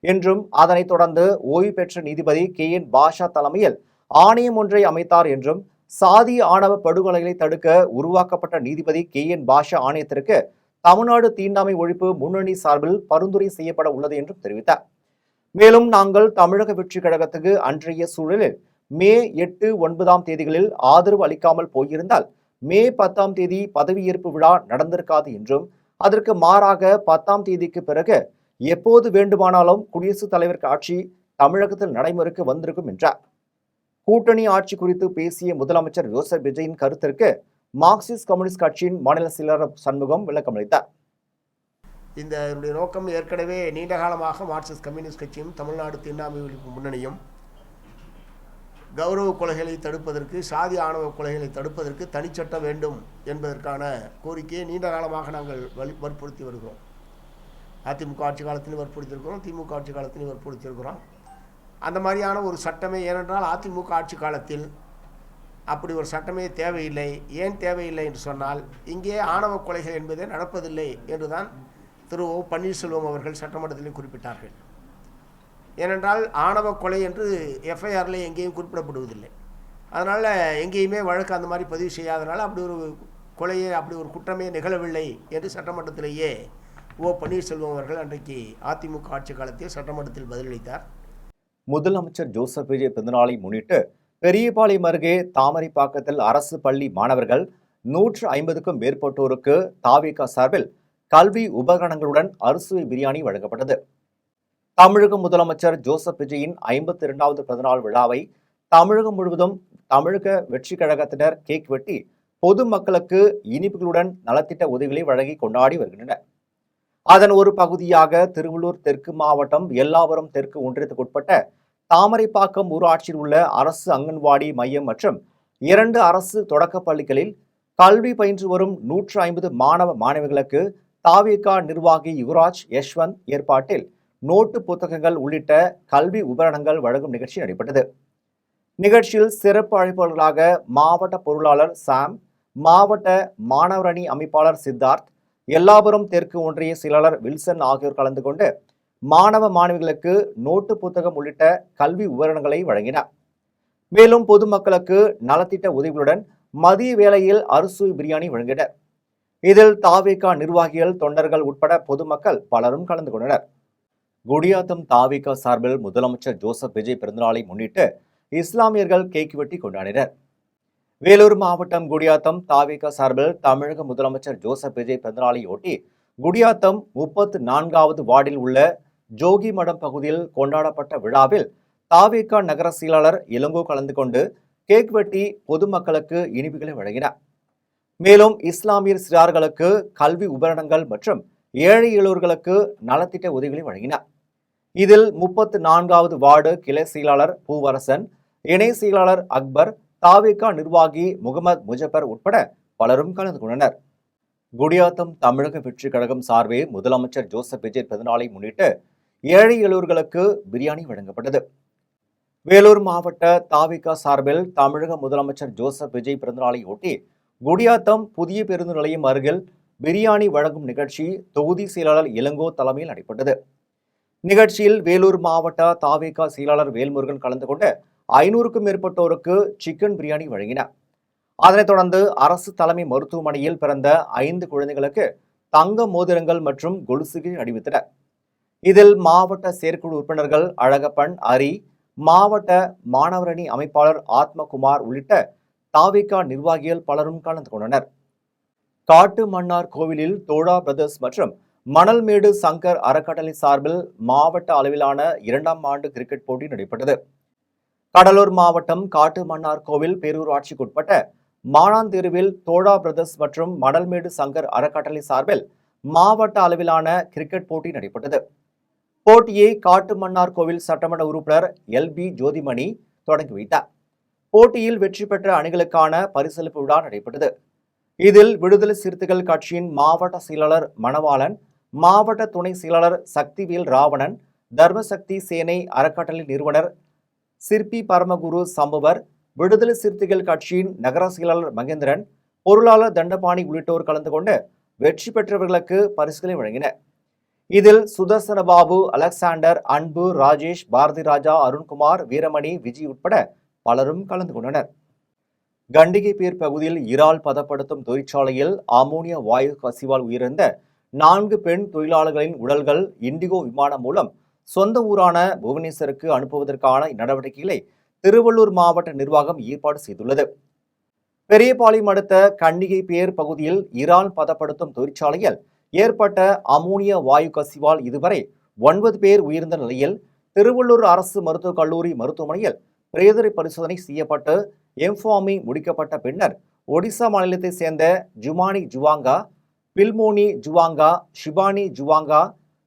A: என்றும் அதனைத் தொடர்ந்து ஓய்வு பெற்ற நீதிபதி KN பாஷா தலைமையில் ஆணையம் ஒன்றை அமைத்தார் என்றும் சாதிய ஆணவ படுகொலைகளை தடுக்க உருவாக்கப்பட்ட நீதிபதி KN பாஷா ஆணையத்திற்கு தமிழ்நாடு தீண்டாமை ஒழிப்பு முன்னணி சார்பில் பரிந்துரை செய்யப்பட உள்ளது என்றும் தெரிவித்தார். மேலும் நாங்கள் தமிழக வெற்றி கழகத்துக்கு அன்றைய சூழலில் மே 8, 9 தேதிகளில் ஆதரவு அளிக்காமல் போயிருந்தால் மே 10 தேதி பதவியேற்பு விழா நடந்திருக்காது என்றும் அதற்கு மாறாக 10 தேதிக்கு பிறகு எப்போது வேண்டுமானாலும் குடியரசுத் தலைவர் ஆட்சி தமிழகத்தில் நடைமுறைக்கு வந்திருக்கும் என்றார். கூட்டணி ஆட்சி குறித்து பேசிய முதலமைச்சர் ஜோசப் விஜயின் கருத்திற்கு மார்க்சிஸ்ட் கம்யூனிஸ்ட் கட்சியின் மாநில செயலாளர் சண்முகம் விளக்கம் அளித்தார்.
D: இந்த நோக்கம் ஏற்கனவே நீண்ட காலமாக மார்க்சிஸ்ட் கம்யூனிஸ்ட் கட்சியும் தமிழ்நாடு தீண்டாமை ஒழிப்பு முன்னணியும் கௌரவ கொலைகளை தடுப்பதற்கு, சாதி ஆணவ கொலைகளை தடுப்பதற்கு தனிச்சட்டம் வேண்டும் என்பதற்கான கோரிக்கையை நீண்ட காலமாக நாங்கள் வற்புறுத்தி வருகிறோம். அதிமுக ஆட்சி காலத்திலும் வற்புறுத்தியிருக்கிறோம், திமுக ஆட்சி காலத்திலும் வற்புறுத்தியிருக்கிறோம். அந்த மாதிரியான ஒரு சட்டமே, ஏனென்றால் அதிமுக ஆட்சி காலத்தில் அப்படி ஒரு சட்டமே தேவையில்லை. ஏன் தேவையில்லை என்று சொன்னால், இங்கே ஆணவ கொலைகள் என்பதே நடப்பதில்லை என்றுதான் திரு ஓ. பன்னீர்செல்வம் அவர்கள் சட்டமன்றத்திலே குறிப்பிட்டார்கள். ஏனென்றால் ஆணவ கொலை என்று எஃப்ஐஆரில் எங்கேயும் குறிப்பிடப்படுவதில்லை. அதனால் எங்கேயுமே வழக்கு அந்த மாதிரி பதிவு செய்யாதனால அப்படி ஒரு கொலையை, அப்படி ஒரு குற்றமே நிகழவில்லை என்று சட்டமன்றத்திலேயே ஓ. பன்னீர்செல்வம் அவர்கள் அன்றைக்கு அதிமுக ஆட்சி காலத்தில் சட்டமன்றத்தில் பதிலளித்தார்.
A: முதலமைச்சர் ஜோசப் விஜய் பிறந்தநாளை முன்னிட்டு பெரியபாளையம் அருகே தாமரைப்பாக்கத்தில் அரசு பள்ளி மாணவர்கள் 150க்கும் மேற்பட்டோருக்கு தாவேகா சார்பில் கல்வி உபகரணங்களுடன் அறுசுவை பிரியாணி வழங்கப்பட்டது. தமிழக முதலமைச்சர் ஜோசப் விஜயின் 52வது பிறந்தநாள் விழாவை தமிழகம் முழுவதும் தமிழக வெற்றி கழகத்தினர் கேக் வெட்டி பொதுமக்களுக்கு இனிப்புகளுடன் நலத்திட்ட உதவிகளை வழங்கி கொண்டாடி வருகின்றனர். அதன் ஒரு பகுதியாக திருவள்ளூர் தெற்கு மாவட்டம் எல்லாவரம் தெற்கு ஒன்றியத்துக்குட்பட்ட தாமரைப்பாக்கம் ஊராட்சியில் உள்ள அரசு அங்கன்வாடி மையம் மற்றும் 2 அரசு தொடக்கப் பள்ளிகளில் கல்வி பயின்று வரும் 150 மாணவ மாணவிகளுக்கு தாவேகா நிர்வாகி யுவராஜ் யஷ்வந்த் ஏற்பாட்டில் நோட்டு புத்தகங்கள் உள்ளிட்ட கல்வி உபகரணங்கள் வழங்கும் நிகழ்ச்சி நடைபெற்றது. நிகழ்ச்சியில் சிறப்பு அழைப்பாளர்களாக மாவட்ட பொருளாளர் சாம், மாவட்ட மாணவரணி அமைப்பாளர் சித்தார்த், எல்லாபுரம் தெற்கு ஒன்றிய செயலாளர் வில்சன் ஆகியோர் கலந்து கொண்டு மாணவ மாணவிகளுக்கு நோட்டு புத்தகம் உள்ளிட்ட கல்வி உபகரணங்களை வழங்கினார். மேலும் பொதுமக்களுக்கு நலத்திட்ட உதவிகளுடன் மதிய வேளையில் அறுசுவை பிரியாணி வழங்கினர். இதில் தாவேகா நிர்வாகிகள், தொண்டர்கள் உட்பட பொதுமக்கள் பலரும் கலந்து கொண்டனர். குடியாத்தம் தாவேகா சார்பில் முதலமைச்சர் ஜோசப் விஜய் பிறந்தநாளை முன்னிட்டு இஸ்லாமியர்கள் கேக் வெட்டி கொண்டாடினர். வேலூர் மாவட்டம் குடியாத்தம் தாவேகா சார்பில் தமிழக முதலமைச்சர் ஜோசப் விஜய் பிறந்தநாளை ஒட்டி குடியாத்தம் 34வது வார்டில் உள்ள ஜோகி மடம் பகுதியில் கொண்டாடப்பட்ட விழாவில் தாவேகா நகர செயலாளர் இளங்கோ கலந்து கொண்டு கேக் வெட்டி பொதுமக்களுக்கு இனிப்புகளை வழங்கினார். மேலும் இஸ்லாமியர் சிறார்களுக்கு கல்வி உபகரணங்கள் மற்றும் ஏழை எளியோர்களுக்கு நலத்திட்ட உதவிகளை வழங்கினார். இதில் 34வது வார்டு கிளை செயலாளர் பூவரசன், இணை செயலாளர் அக்பர், தாவேகா நிர்வாகி முகமது முஜப்பர் உட்பட பலரும் கலந்து கொண்டனர். குடியாத்தம் தமிழக வெற்றி கழகம் சார்பில் முதலமைச்சர் ஜோசப் விஜய் பிறந்தநாளை முன்னிட்டு ஏழை எளியோர்களுக்கு பிரியாணி வழங்கப்பட்டது. வேலூர் மாவட்ட தாவேகா சார்பில் தமிழக முதலமைச்சர் ஜோசப் விஜய் பிறந்தநாளை ஒட்டி குடியாத்தம் புதிய பேருந்து நிலையம் அருகில் பிரியாணி வழங்கும் நிகழ்ச்சி தொகுதி செயலாளர் இளங்கோ தலைமையில் நடைபெற்றது. நிகழ்ச்சியில் வேலூர் மாவட்ட தாவேகா செயலாளர் வேல்முருகன் கலந்து கொண்டு 500க்கும் மேற்பட்டோருக்கு சிக்கன் பிரியாணி வழங்கினார். அதனைத் தொடர்ந்து அரசு தலைமை மருத்துவமனையில் பிறந்த 5 குழந்தைகளுக்கு தங்க மோதிரங்கள் மற்றும் கொலுசுகள் அணிவித்தனர். இதில் மாவட்ட செயற்குழு உறுப்பினர்கள் அழகப்பன், ஹரி, மாவட்ட மாணவரணி அமைப்பாளர் ஆத்மகுமார் உள்ளிட்ட தாவேகா நிர்வாகிகள் பலரும் கலந்து கொண்டனர். காட்டு மன்னார் கோவிலில் தோழா பிரதர்ஸ் மற்றும் மணல்மேடு சங்கர் அறக்கட்டளை சார்பில் மாவட்ட அளவிலான 2ஆம் ஆண்டு கிரிக்கெட் போட்டி நடைபெற்றது. கடலூர் மாவட்டம் காட்டுமன்னார்கோவில் பேரூராட்சிக்குட்பட்ட மானாந்தெருவில் தோழா பிரதர்ஸ் மற்றும் மணல்மேடு சங்கர் அறக்கட்டளை சார்பில் மாவட்ட அளவிலான கிரிக்கெட் போட்டி நடைபெற்றது. போட்டியை காட்டுமன்னார்கோவில் சட்டமன்ற உறுப்பினர் LB ஜோதிமணி தொடங்கி வைத்தார். போட்டியில் வெற்றி பெற்ற அணிகளுக்கான பரிசளிப்பு விழா நடைபெற்றது. இதில் விடுதலை சிறுத்தைகள் கட்சியின் மாவட்ட செயலாளர் மணவாளன், மாவட்ட துணை செயலாளர் சக்திவேல் ராவணன், தர்மசக்தி சேனை அறக்கட்டளை நிறுவனர் சிற்பி பரமகுரு சம்பவர், விடுதலை சிறுத்தைகள் கட்சியின் நகர செயலாளர் மகேந்திரன், பொருளாளர் தண்டபாணி உள்ளிட்டோர் கலந்து கொண்டு வெற்றி பெற்றவர்களுக்கு பரிசுகளை வழங்கினர். இதில் சுதர்சன பாபு, அலெக்சாண்டர், அன்பு, ராஜேஷ், பாரதி ராஜா, அருண்குமார், வீரமணி, விஜய் உட்பட பலரும் கலந்து கொண்டனர். கண்டிகைப்பேர் பகுதியில் இறால் பதப்படுத்தும் தொழிற்சாலையில் அமோனியா வாயு கசிவால் உயிரிழந்த 4 பெண் தொழிலாளர்களின் உடல்கள் இண்டிகோ விமானம் மூலம் சொந்த ஊரான புவனேஸ்வருக்கு அனுப்புவதற்கான நடவடிக்கைகளை திருவள்ளூர் மாவட்ட நிர்வாகம் ஏற்பாடு செய்துள்ளது. பெரியபாளையம் அடுத்த கண்டிகைப்பேர் பகுதியில் இறால் பதப்படுத்தும் தொழிற்சாலையில் ஏற்பட்ட அமோனியா வாயு கசிவால் இதுவரை 9 பேர் உயிர்ந்த நிலையில் திருவள்ளூர் அரசு மருத்துவக் கல்லூரி மருத்துவமனையில் பிரேத பரிசோதனை செய்யப்பட்டு எம்ஃபார்மிங் முடிக்கப்பட்ட பின்னர் ஒடிசா மாநிலத்தை சேர்ந்த ஜுமானி ஜுவாங்கா, பில்மோனி ஜுவாங்கா, ஷிபானி ஜுவாங்கா,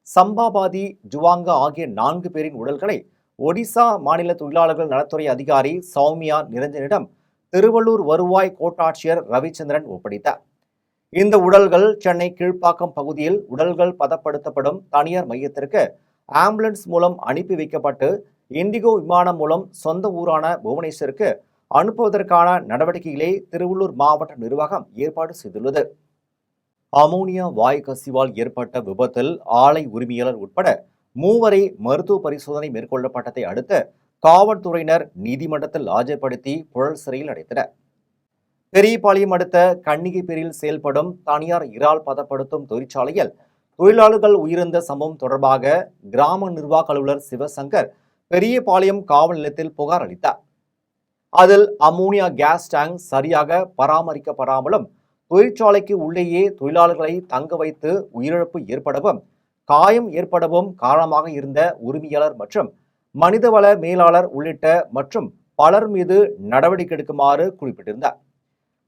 A: சம்பாபாதி ஜுவாங்கா ஆகிய 4 பேரின் உடல்களை ஒடிசா மாநில தொழிலாளர்கள் நலத்துறை அதிகாரி சௌமியா நிரஞ்சனிடம் திருவள்ளூர் வருவாய் கோட்டாட்சியர் ரவிச்சந்திரன் ஒப்படைத்தார். இந்த உடல்கள் சென்னை கீழ்ப்பாக்கம் பகுதியில் உடல்கள் பதப்படுத்தப்படும் தனியார் மையத்திற்கு ஆம்புலன்ஸ் மூலம் அனுப்பி வைக்கப்பட்டு இண்டிகோ விமானம் மூலம் சொந்த ஊரான புவனேஸ்வருக்கு அனுப்புவதற்கான நடவடிக்கைகளை திருவள்ளூர் மாவட்ட நிர்வாகம் ஏற்பாடு செய்துள்ளது. அமோனியா வாயு கசிவால் ஏற்பட்ட விபத்தில் ஆலை உரிமையாளர் உட்பட 3 மருத்துவ பரிசோதனை மேற்கொள்ளப்பட்டதை அடுத்து காவல்துறையினர் நீதிமன்றத்தில் ஆஜர்படுத்தி புழல் சிறையில் அடைத்தனர். பெரியபாளையம் அடுத்த கன்னிகைப்பேரில் செயல்படும் தனியார் இறால் பதப்படுத்தும் தொழிற்சாலையில் தொழிலாளர்கள் உயிரிழந்த சம்பவம் தொடர்பாக கிராம நிர்வாக அலுவலர் சிவசங்கர் பெரியபாளையம் காவல் நிலையத்தில் புகார் அளித்தார். அதில் அமோனியா கேஸ் டேங்க் சரியாக பராமரிக்கப்படாமலும் தொழிற்சாலைக்கு உள்ளேயே தொழிலாளர்களை தங்க வைத்து உயிரிழப்பு ஏற்படவும் காயம் ஏற்படவும் காரணமாக இருந்த உரிமையாளர் மற்றும் மனிதவள மேலாளர் உள்ளிட்ட மற்றும் பலர் மீது நடவடிக்கை எடுக்குமாறு குறிப்பிட்டிருந்தார்.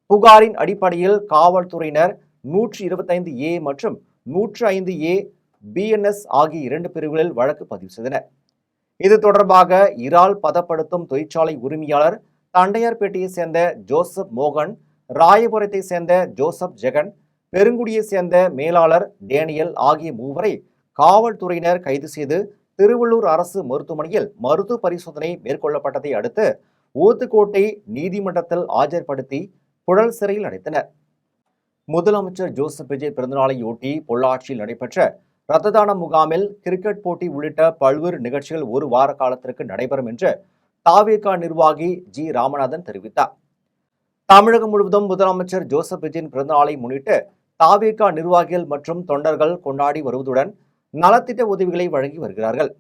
A: புகாரின் அடிப்படையில் காவல்துறையினர் 125A மற்றும் 105A BNS ஆகிய 2 பிரிவுகளில் வழக்கு பதிவு செய்தனர். இது தொடர்பாக இறால் பதப்படுத்தும் தொழிற்சாலை உரிமையாளர் தண்டையார்பேட்டையை சேர்ந்த ஜோசப் மோகன், ராயபுரத்தை சேர்ந்த ஜோசப் ஜெகன், பெருங்குடியை சேர்ந்த மேலாளர் டேனியல் ஆகிய 3 காவல்துறையினர் கைது செய்து திருவள்ளூர் அரசு மருத்துவமனையில் மருத்துவ பரிசோதனை மேற்கொள்ளப்பட்டதை அடுத்து ஊத்துக்கோட்டை நீதிமன்றத்தில் ஆஜர்படுத்தி புழல் சிறையில் அடைத்தனர். முதலமைச்சர் ஜோசப் விஜய் பிறந்தநாளையொட்டி பொள்ளாச்சியில் நடைபெற்ற இரத்த தான முகாமில் கிரிக்கெட் போட்டி உள்ளிட்ட பல்வேறு நிகழ்ச்சிகள் 1 வார காலத்திற்கு நடைபெறும் என்று தாவேகா நிர்வாகி G. ராமநாதன் தெரிவித்தார். தமிழகம் முழுவதும் முதலமைச்சர் ஜோசப் விஜயின் பிறந்தநாளை முன்னிட்டு தாவேகா நிர்வாகிகள் மற்றும் தொண்டர்கள் கொண்டாடி வருவதுடன் நலத்திட்ட உதவிகளை வழங்கி வருகிறார்கள்.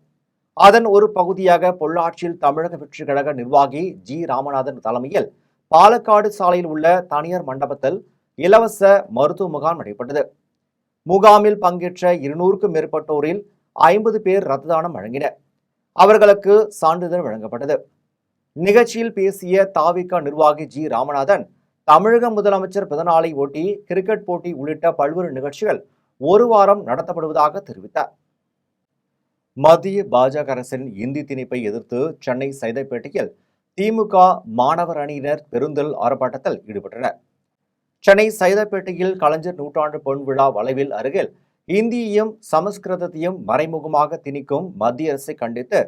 A: அதன் ஒரு பகுதியாக பொள்ளாச்சியில் தமிழக வெற்றி கழக நிர்வாகி G. ராமநாதன் தலைமையில் பாலக்காடு சாலையில் உள்ள தனியார் மண்டபத்தில் இலவச மருத்துவ முகாம் நடைபெற்றது. முகாமில் பங்கேற்ற 200க்கும் மேற்பட்டோரில் 50 பேர் இரத்த தானம் வழங்கினர். அவர்களுக்கு சான்றிதழ் வழங்கப்பட்டது. நிகழ்ச்சியில் பேசிய தாவேகா நிர்வாகி G. ராமநாதன் தமிழக முதலமைச்சர் பிறந்தநாளை ஒட்டி கிரிக்கெட் போட்டி உள்ளிட்ட பல்வேறு நிகழ்ச்சிகள் 1 வாரம் நடத்தப்படுவதாக தெரிவித்தார். மத்திய பாஜக அரசின் இந்தி திணிப்பை எதிர்த்து சென்னை சைதாப்பேட்டையில் திமுக மாணவர் அணியினர் பெருந்தல் ஆர்ப்பாட்டத்தில் ஈடுபட்டனர். சென்னை சைதாப்பேட்டையில் கலைஞர் நூற்றாண்டு பொன் விழா வளைவில் அருகில் இந்தியையும் சமஸ்கிருதத்தையும் மறைமுகமாக திணிக்கும் மத்திய அரசை கண்டித்து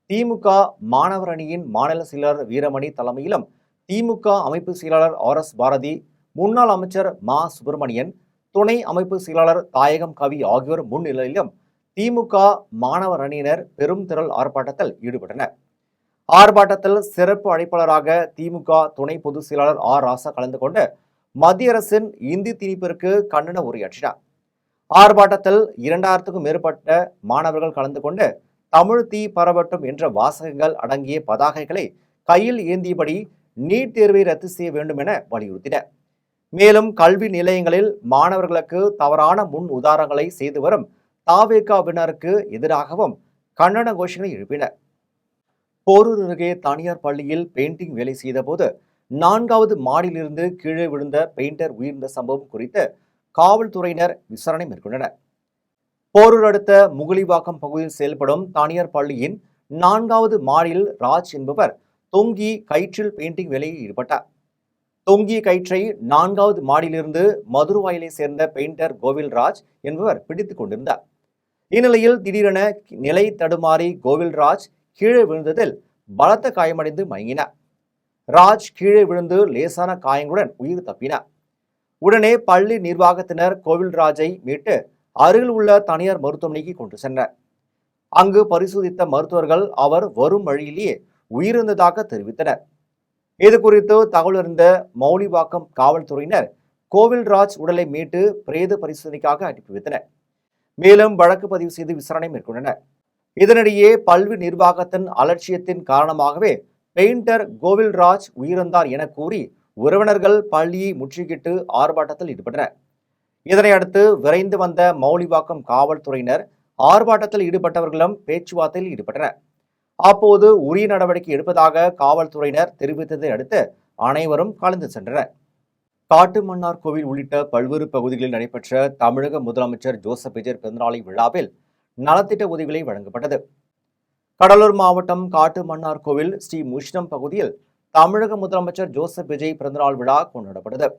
A: திமுக மாணவர் அணியின் மாநில செயலாளர் வீரமணி தலைமையிலும் திமுக அமைப்பு செயலாளர் RS பாரதி, முன்னாள் அமைச்சர் மா சுப்பிரமணியன், துணை அமைப்பு செயலாளர் தாயகம் கவி ஆகியோர் முன்னிலையிலும் திமுக மாணவர் அணியினர் பெரும் திரள் ஆர்ப்பாட்டத்தில் ஈடுபட்டனர். ஆர்ப்பாட்டத்தில் சிறப்பு அழைப்பாளராக திமுக துணை பொதுச் செயலாளர் R. ராசா கலந்து கொண்டு மத்திய அரசின் இந்தி திணிப்பிற்கு கண்டன உரையாற்றினார். ஆர்ப்பாட்டத்தில் 2000க்கும் மேற்பட்ட மாணவர்கள் கலந்து கொண்டு தமிழ் தீ பரவட்டும் என்ற வாசகங்கள் அடங்கிய பதாகைகளை கையில் ஏந்தியபடி நீட் தேர்வை ரத்து செய்ய வேண்டும் என வலியுறுத்தினர். மேலும் கல்வி நிலையங்களில் மாணவர்களுக்கு தவறான முன் உதாரணங்களை செய்து வரும் தாவேகாவினருக்கு எதிராகவும் கண்டன கோஷங்களை எழுப்பினர். போரூர் அருகே தனியார் பள்ளியில் பெயிண்டிங் வேலை செய்தபோது 4வது மாடியிலிருந்து கீழே விழுந்த பெயிண்டர் உயிர்ந்த சம்பவம் குறித்து காவல்துறையினர் விசாரணை மேற்கொண்டனர். போரூர் அடுத்த முகலிவாக்கம் பகுதியில் செயல்படும் தனியார் பள்ளியின் 4வது மாடியில் ராஜ் என்பவர் தொங்கி கயிற்றில் பெயிண்டிங் வேலையில் ஈடுபட்டார். தொங்கிய கயிற்றை 4வது மாடியிலிருந்து மதுரவாயிலை சேர்ந்த பெயிண்டர் கோவில்ராஜ் என்பவர் பிடித்துக் கொண்டிருந்தார். இந்நிலையில் திடீரென நிலை தடுமாறி கோவில்ராஜ் கீழே விழுந்ததில் பலத்த காயமடைந்து மயங்கினார். ராஜ் கீழே விழுந்து லேசான காயங்களுடன் உயிர் தப்பினார். உடனே பள்ளி நிர்வாகத்தினர் கோவில்ராஜை மீட்டு அருகில் உள்ள தனியார் மருத்துவமனைக்கு கொண்டு சென்றனர். அங்கு பரிசோதித்த மருத்துவர்கள் அவர் வரும் வழியிலேயே உயிரிழந்ததாக தெரிவித்தனர். இது குறித்து தகவல் அறிந்த மௌலிவாக்கம் காவல்துறையினர் கோவில்ராஜ் உடலை மீட்டு பிரேத பரிசோதனைக்காக அனுப்பி வைத்தனர். மேலும் வழக்கு பதிவு செய்து விசாரணை மேற்கொண்டனர். இதனிடையே பல்வி நிர்வாகத்தின் அலட்சியத்தின் காரணமாகவே பெயிண்டர் கோவில்ராஜ் உயிரிழந்தார் என கூறி உறவினர்கள் பள்ளியை முற்றுகிட்டு ஆர்ப்பாட்டத்தில் ஈடுபட்டனர். இதனையடுத்து விரைந்து வந்த மௌலிவாக்கம் காவல்துறையினர் ஆர்ப்பாட்டத்தில் ஈடுபட்டவர்களும் பேச்சுவார்த்தையில் ஈடுபட்டனர். அப்போது உரிய நடவடிக்கை எடுப்பதாக காவல்துறையினர் தெரிவித்ததை அடுத்து அனைவரும் கலந்து சென்றனர். காட்டுமன்னார் கோவில் உள்ளிட்ட பல்வேறு பகுதிகளில் நடைபெற்ற தமிழக முதலமைச்சர் ஜோசப் விஜய் பிறந்தநாளை விழாவில் நலத்திட்ட உதவிகளை வழங்கப்பட்டது. கடலூர் மாவட்டம் காட்டுமன்னார் கோவில் ஸ்ரீ முஷ்ணம் பகுதியில் தமிழக முதலமைச்சர் ஜோசப் விஜய் பிறந்தநாள் விழா கொண்டாடப்பட்டது.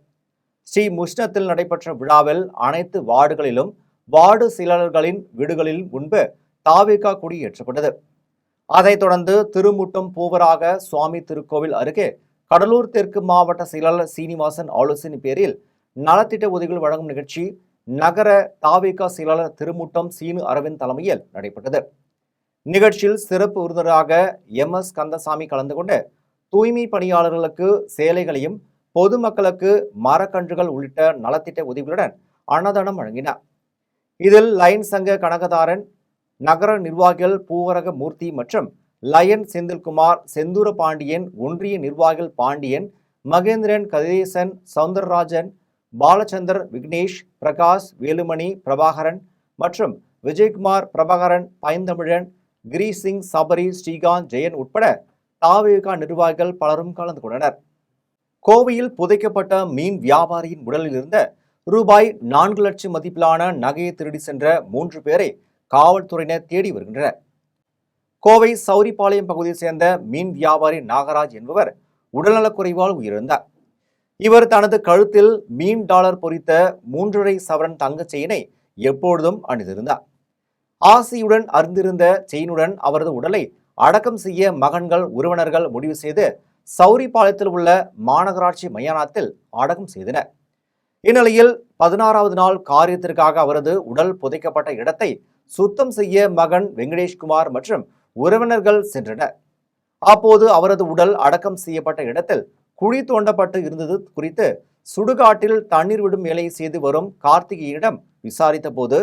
A: ஸ்ரீ முஷ்ணத்தில் நடைபெற்ற விழாவில் அனைத்து வார்டுகளிலும் வார்டு செயலாளர்களின் வீடுகளில் முன்பு தாவேகா கொடி ஏற்றப்பட்டது. அதைத் தொடர்ந்து திருமுட்டம் பூவராக சுவாமி திருக்கோவில் அருகே கடலூர் தெற்கு மாவட்ட செயலாளர் சீனிவாசன் ஆலோசனை பேரில் நலத்திட்ட உதவிகள் வழங்கும் நிகழ்ச்சி நகர தாவேகா செயலாளர் திருமுட்டம் சீனு அரவிந்த் தலைமையில் நடைபெற்றது. நிகழ்ச்சியில் சிறப்பு விருந்தினராக MS கந்தசாமி கலந்து கொண்டு தூய்மை பணியாளர்களுக்கு சேலைகளையும் பொதுமக்களுக்கு மரக்கன்றுகள் உள்ளிட்ட நலத்திட்ட உதவிகளுடன் அன்னதானம் வழங்கினார். இதில் லயன் சங்க கனகதாரன், நகர நிர்வாகிகள் பூவரக மூர்த்தி மற்றும் லயன் செந்தில்குமார், செந்தூர பாண்டியன், ஒன்றிய நிர்வாகிகள் பாண்டியன், மகேந்திரன், கதிரேசன், சவுந்தரராஜன், பாலச்சந்தர், விக்னேஷ், பிரகாஷ், வேலுமணி, பிரபாகரன் மற்றும் விஜயகுமார், பிரபாகரன், பைந்தமிழன், கிரீசிங், சபரி, ஸ்ரீகாந்த், ஜெயன் உட்பட தாவேகா நிர்வாகிகள் பலரும் கலந்து கொண்டனர். கோவையில் புதைக்கப்பட்ட மீன் வியாபாரியின் உடலில் இருந்த ரூபாய் 4 லட்சம் மதிப்பிலான நகையை திருடி சென்ற 3 பேரை காவல்துறையினர் தேடி வருகின்றனர். கோவை சௌரிபாளையம் பகுதியைச் சேர்ந்த மீன் வியாபாரி நாகராஜ் என்பவர் உடல்நலக்குறைவால் உயிரிழந்தார். இவர் தனது கழுத்தில் மீன் டாலர் பொறித்த 3.5 சவரன் தங்கச் செயினை எப்பொழுதும் அணிந்திருந்தார். ஆசையுடன் அருந்திருந்த செயினுடன் அவரது உடலை அடக்கம் செய்ய மகன்கள், உறவினர்கள் முடிவு செய்து சௌரிபாளையத்தில் உள்ள மாநகராட்சி மயானத்தில் அடக்கம் செய்தனர். இந்நிலையில் 16வது நாள் காரியத்திற்காக அவரது உடல் புதைக்கப்பட்ட இடத்தை சுத்தம் செய்ய மகன் வெங்கடேஷ்குமார் மற்றும் உறவினர்கள் சென்றனர். அப்போது அவரது உடல் அடக்கம் செய்யப்பட்ட இடத்தில் குழி தோண்டப்பட்டு இருந்தது குறித்து சுடுகாட்டில் தண்ணீர் விடும் வேலையை செய்து வரும் கார்த்திகேயனிடம் விசாரித்த போது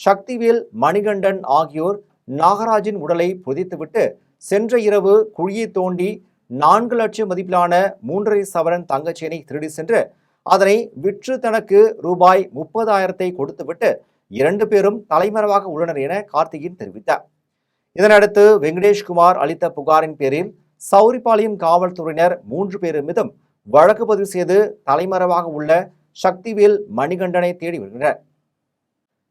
A: சக்திவேல், மணிகண்டன் ஆகியோர் நாகராஜின் உடலை புதைத்துவிட்டு சென்ற இரவு குழியை தோண்டி 4 லட்சம் மதிப்பிலான 3.5 சவரன் தங்கச்சேனை திருடி சென்று அதனை விற்று தனக்கு ரூபாய் 30,000 கொடுத்துவிட்டு 2 பேரும் தலைமறைவாக உள்ளனர் என கார்த்திகேயன் தெரிவித்தார். இதனடுத்து வெங்கடேஷ்குமார் அளித்த புகாரின் பேரில் சௌரிபாளையம் காவல்துறையினர் 3 பேர் மீதும் வழக்கு பதிவு செய்து தலைமறைவாக உள்ள சக்திவேல், மணிகண்டனை தேடி வருகின்றனர்.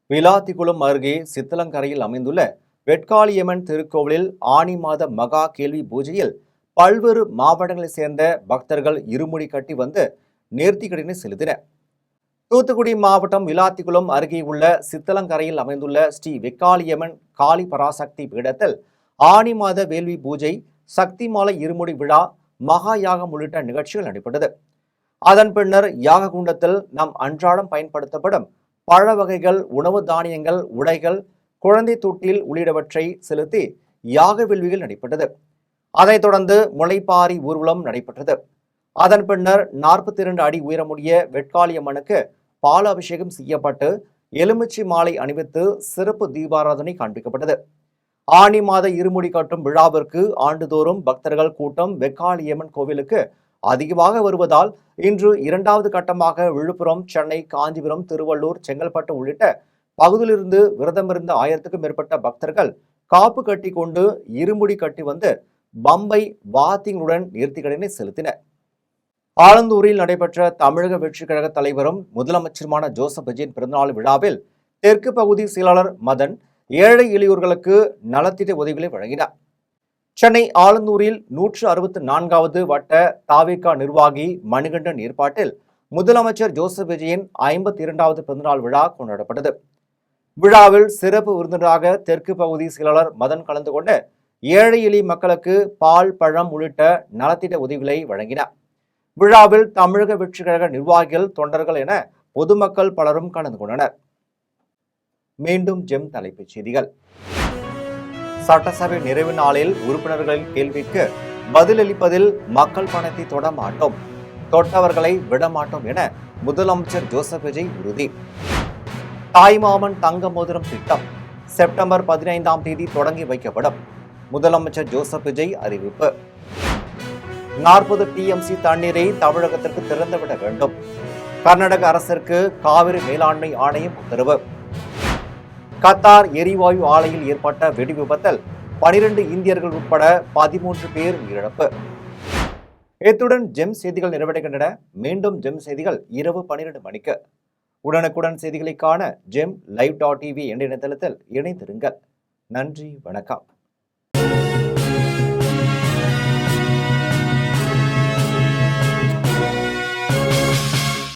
A: விளாத்திக்குளம் அருகே சித்தலங்கரையில் அமைந்துள்ள வெட்காளியம்மன் திருக்கோவிலில் ஆனி மாத மகா கேள்வி பூஜையில் பல்வேறு மாவட்டங்களைச் சேர்ந்த பக்தர்கள் இருமுடி கட்டி வந்து நேர்த்திக்கடனை செலுத்தினர். தூத்துக்குடி மாவட்டம் விளாத்திக்குளம் அருகே உள்ள சித்தலங்கரையில் அமைந்துள்ள ஸ்ரீ வெக்காளியம்மன் காளி பராசக்தி பீடத்தில் ஆனி மாத வேள்வி பூஜை, சக்தி மாலை இருமுடி விழா, மகா யாகம் உள்ளிட்ட நிகழ்ச்சிகள் நடைபெற்றது. அதன் பின்னர் யாக குண்டத்தில் நம் அன்றாடம் பயன்படுத்தப்படும் பழ வகைகள், உணவு தானியங்கள், உடைகள், குழந்தை தொட்டில் உள்ளிட்டவற்றை செலுத்தி யாக வேள்விகள் நடைபெற்றது. அதைத் தொடர்ந்து முளைப்பாரி ஊர்வலம் நடைபெற்றது. அதன் பின்னர் 42 அடி உயரமுடைய வெட்காளியம்மனுக்கு பால் அபிஷேகம் செய்யப்பட்டு எலுமிச்சை மாலை அணிவித்து சிறப்பு தீபாராதனை காண்பிக்கப்பட்டது. ஆனி மாத இருமுடி கட்டும் விழாவிற்கு ஆண்டுதோறும் பக்தர்கள் கூட்டம் வெக்காளியம்மன் கோவிலுக்கு அதிகமாக வருவதால் இன்று 2வது கட்டமாக விழுப்புரம், சென்னை, காஞ்சிபுரம், திருவள்ளூர், செங்கல்பட்டு உள்ளிட்ட பகுதியிலிருந்து விரதமிருந்த 1000க்கும் மேற்பட்ட பக்தர்கள் காப்பு கட்டி கொண்டு இருமுடி கட்டி வந்து பம்பை வாத்தியங்களுடன் நேர்த்திக்கடனை செலுத்தினர். ஆலந்தூரில் நடைபெற்ற தமிழக வெற்றிக் கழக தலைவரும் முதலமைச்சருமான ஜோசப் விஜயின் பிறந்தநாள் விழாவில் தெற்கு பகுதி செயலாளர் மதன் ஏழை எளியோர்களுக்கு நலத்திட்ட உதவிகளை வழங்கினார். சென்னை ஆலந்தூரில் 164வது வட்ட தாவேகா நிர்வாகி மணிகண்டன் ஏற்பாட்டில் முதலமைச்சர் ஜோசப் விஜயின் 52வது பிறந்தநாள் விழா கொண்டாடப்பட்டது. விழாவில் சிறப்பு விருந்தினராக தெற்கு பகுதி செயலாளர் மதன் கலந்து கொண்டு ஏழை எளிய மக்களுக்கு பால், பழம் உள்ளிட்ட நலத்திட்ட உதவிகளை வழங்கினார். விழாவில் தமிழக வெற்றிக் கழக நிர்வாகிகள், தொண்டர்கள் என பொதுமக்கள் பலரும் கலந்து கொண்டனர். மீண்டும் ஜெம் தலைப்புச் செய்திகள். சட்டசபை நிறைவு நாளில் உறுப்பினர்களின் கேள்விக்கு பதிலளிப்பதில் மக்கள் பணத்தை தொட மாட்டோம், தொட்டவர்களை விடமாட்டோம் என முதலமைச்சர் ஜோசப் விஜய் உறுதி. தாய்மாமன் தங்க மோதிரம் திட்டம் செப்டம்பர் 15ஆம் தேதி தொடங்கி வைக்கப்படும். முதலமைச்சர் ஜோசப் விஜய் அறிவிப்பு. 40 TMC தண்ணீரை தமிழகத்திற்கு திறந்துவிட வேண்டும். கர்நாடக அரசிற்கு காவிரி மேலாண்மை ஆணையம் உத்தரவு. கத்தார் எரிவாயு ஆலையில் ஏற்பட்ட வெடி விபத்தில் 12 இந்தியர்கள் உட்பட 13 பேர் உயிரிழப்பு. இத்துடன் ஜெம் செய்திகள் நிறைவடைகின்றன. மீண்டும் ஜெம் செய்திகள் இரவு 12 மணிக்கு. உடனுக்குடன் செய்திகளை காண GemLive.tv என்ற இணையதளத்தில் இணைந்திருங்கள். நன்றி, வணக்கம்.